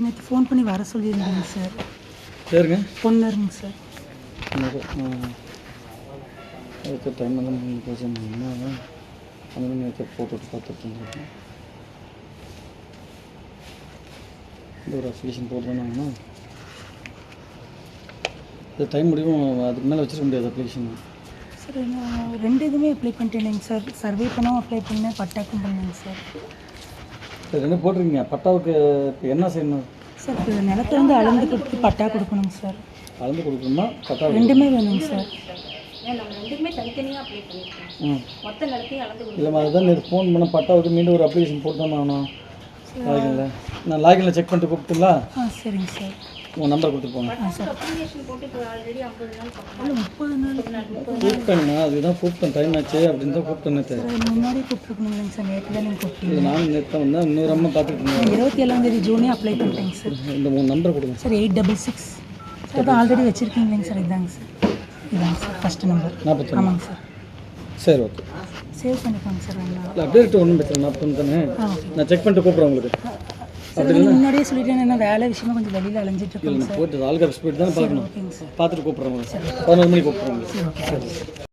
நேற்று ஃபோன் பண்ணி வர சொல்லியிருந்தாங்க சார். சரிங்க. பொண்ணுங்க சார். அதுக்கு டைம் எல்லாம் பிரச்சனை அந்த நேற்று போட்டுட்டு பார்த்துட்டு இருந்தேன். இந்த ஒரு அப்ளிகேஷன் போட்டுருந்தாங்கன்னா அது டைம் முடியும், அதுக்கு மேலே வச்சிருக்க முடியாது அப்ளிகேஷன். சார் நான் 2 இதுவுமே அப்ளை பண்ணிட்டேங்க சார். சர்வே பண்ணவும் அப்ளை பண்ணேன், பட்டாக்கும் பண்ணேங்க சார். சரி, என்ன போட்டிருக்கீங்க? பட்டாவுக்கு இப்போ என்ன செய்யணும் சார்? இப்போ நிலத்தை வந்து அளந்து கொடுத்து பட்டா கொடுக்கணுங்க சார். அளந்து கொடுக்கணுமா? பட்டா ரெண்டுமே வேணுங்க சார். இல்லைம்மா, அதுதான் நேற்று ஃபோன் பண்ண பட்டாவுக்கு மீண்டும் ஒரு அப்ளிகேஷன் போட்டோம். லாகின்ல நான் லாகின்ல செக் பண்ணிட்டு கூப்பிட்டுங்களா? சரிங்க சார். உங்கள் நம்பர் கொடுத்துட்டு போங்க. கூப்பிட்டேங்கண்ணா, அதுதான் கூப்பிட்டேன், டைம் ஆச்சு அப்படின்னு தான் கூப்பிட்டேன். நேற்று முன்னாடி கூப்பிட்டுருக்கணுங்க சார். நேற்று தான் நீங்கள் கூப்பிட்டீங்க. நானும் நேற்று வந்தேன். இன்னொரு அம்மா பார்த்துட்டு இருந்தேன். 27 ஜூனே அப்ளை பண்ணிட்டேங்க சார். இந்த 3 நம்பர் கொடுங்க சார். 866 சார். அது ஆல்ரெடி வச்சுருக்கீங்களேங்க சார். இதாங்க சார், இதாங்க சார் ஃபஸ்ட்டு நம்பர். 40. ஆமாங்க சார். சரி, ஓகே. சேவ் பண்ணிக்கோங்க சார். இல்லை, அப்டேட் ஒன்றும் பிரச்சனை. 40 தானே. நான் செக் பண்ணிட்டு கூப்பிட்றேன் உங்களுக்கு. சார் முன்னாடியே சொல்லிட்டேன், என்ன வேலை விஷயமா கொஞ்சம் வெளியில் அலைஞ்சிட்டு இருக்கேன் சார். போய்ட்டு ஆல்காப் ஸ்பீட் தானே பார்க்கணும். பார்த்துட்டு கூப்பிட்றேன் உங்களுக்கு. 11 மணிக்கு கூப்பிட்றேன் உங்களுக்கு. சரி.